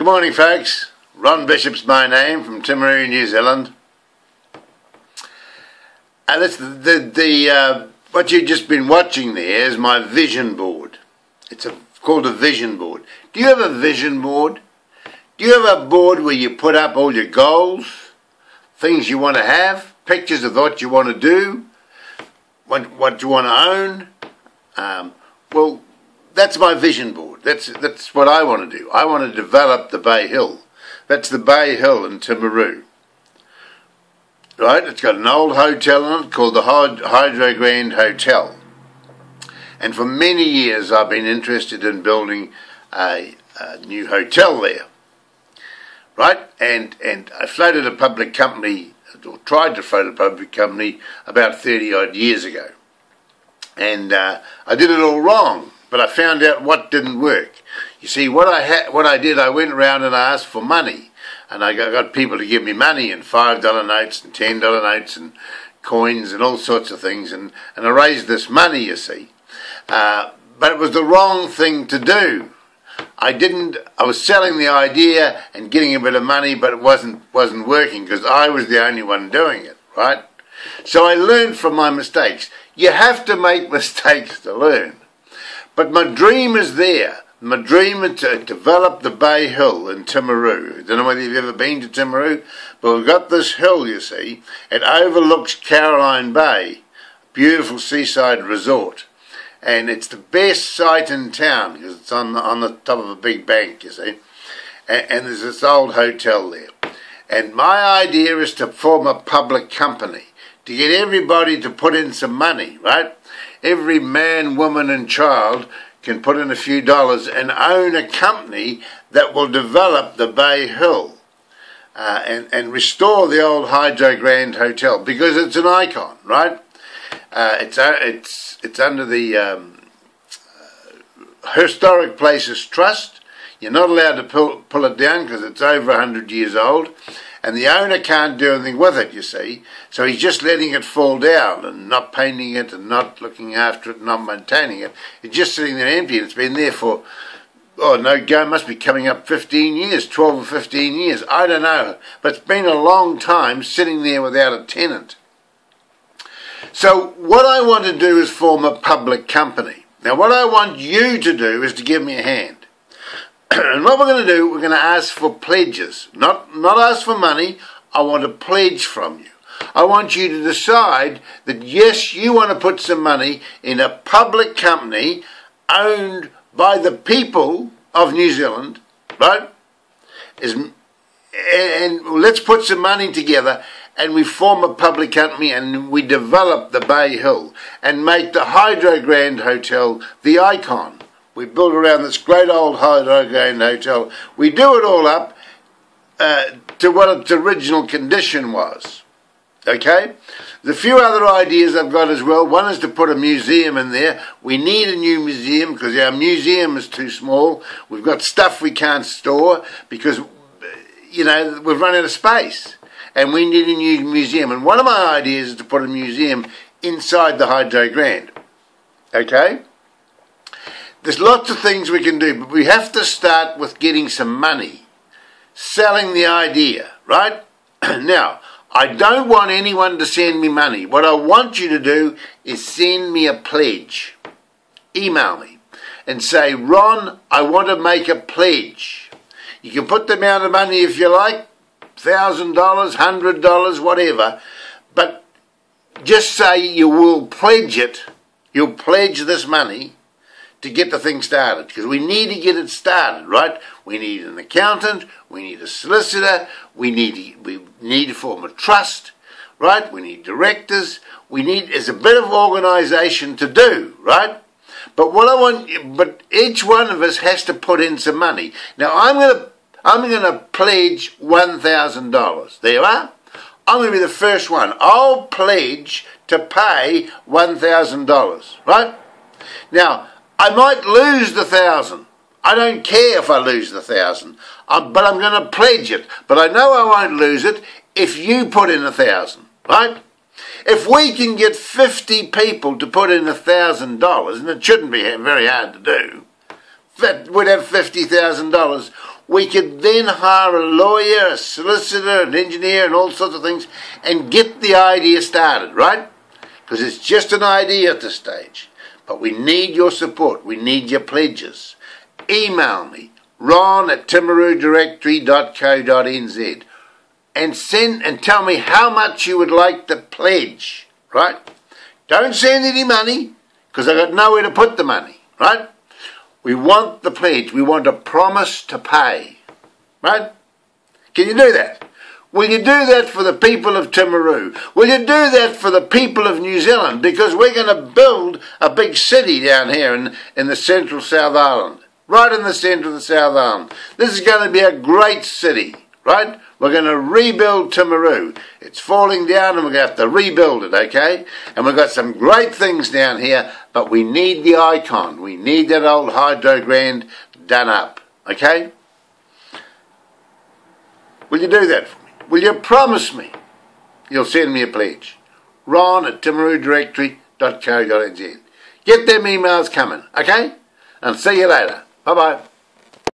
morning, folks. Ron Bishop's my name, from Timaru, New Zealand. And that's what you've just been watching there is my vision board. It's called a vision board. Do you have a vision board? Do you have a board where you put up all your goals, things you want to have, pictures of what you want to do, what you want to own? Well, that's my vision board. That's what I want to do. I want to develop the Bay Hill. That's the Bay Hill in Timaru. Right? It's got an old hotel in it called the Hydro Grand Hotel. And for many years I've been interested in building a new hotel there. Right? And I floated a public company, or tried to float a public company about 30 odd years ago. And I did it all wrong. But I found out what didn't work. You see, what I did, I went around and I asked for money. And I got people to give me money in $5 notes and $10 notes and coins and all sorts of things. And I raised this money, you see. But it was the wrong thing to do. I was selling the idea and getting a bit of money, but it wasn't working because I was the only one doing it, right? So I learned from my mistakes. You have to make mistakes to learn. But my dream is there. My dream is to develop the Bay Hill in Timaru. I don't know whether you've ever been to Timaru, but we've got this hill, you see. It overlooks Caroline Bay, beautiful seaside resort. And it's the best site in town because it's on the top of a big bank, you see. And there's this old hotel there. And my idea is to form a public company, to get everybody to put in some money, right? Every man, woman and child can put in a few dollars and own a company that will develop the Bay Hill and restore the old Hydro Grand Hotel because it's an icon, right? It's under the Historic Places Trust. You're not allowed to pull it down because it's over 100 years old. And the owner can't do anything with it, you see. So he's just letting it fall down and not painting it and not looking after it and not maintaining it. It's just sitting there empty. It's been there for, must be coming up 15 years, 12 or 15 years. I don't know. But it's been a long time sitting there without a tenant. So what I want to do is form a public company. Now what I want you to do is to give me a hand. And what we're going to do, we're going to ask for pledges. Not ask for money, I want a pledge from you. I want you to decide that yes, you want to put some money in a public company owned by the people of New Zealand, right? And let's put some money together and we form a public company and we develop the Bay Hill and make the Hydro Grand Hotel the icon. We build around this great old Hydro Grand Hotel. We do it all up to what its original condition was. Okay? The few other ideas I've got as well. One is to put a museum in there. We need a new museum because our museum is too small. We've got stuff we can't store because, we've run out of space. And we need a new museum. And one of my ideas is to put a museum inside the Hydro Grand. Okay? There's lots of things we can do, but we have to start with getting some money, selling the idea, right? Now, I don't want anyone to send me money. What I want you to do is send me a pledge. Email me and say, Ron, I want to make a pledge. You can put the amount of money if you like, $1,000, $100, whatever, but just say you will pledge it. You'll pledge this money to get the thing started, because we need to get it started, right? We need an accountant, we need a solicitor, we need to form a trust, right? We need directors, there's a bit of organisation to do, right? But each one of us has to put in some money. Now I'm gonna pledge $1,000. There you are. I'm gonna be the first one. I'll pledge to pay $1,000, right? Now, I might lose the 1,000. I don't care if I lose the 1,000, but I'm going to pledge it. But I know I won't lose it if you put in 1,000, right? If we can get 50 people to put in $1,000, and it shouldn't be very hard to do, we'd have $50,000. we could then hire a lawyer, a solicitor, an engineer and all sorts of things and get the idea started, right? Because it's just an idea at this stage. But we need your support. We need your pledges. Email me, ron@timarudirectory.co.nz and tell me how much you would like to pledge, right? Don't send any money because I've got nowhere to put the money, right? We want the pledge. We want a promise to pay, right? Can you do that? Will you do that for the people of Timaru? Will you do that for the people of New Zealand? Because we're going to build a big city down here in the central South Island, right in the centre of the South Island. This is going to be a great city, right? We're going to rebuild Timaru. It's falling down and we're going to have to rebuild it, okay? And we've got some great things down here, but we need the icon. We need that old Hydro Grand done up, okay? Will you do that for me? Will you promise me you'll send me a pledge? ron@timarudirectory.co.nz. Get them emails coming, okay? And see you later. Bye-bye.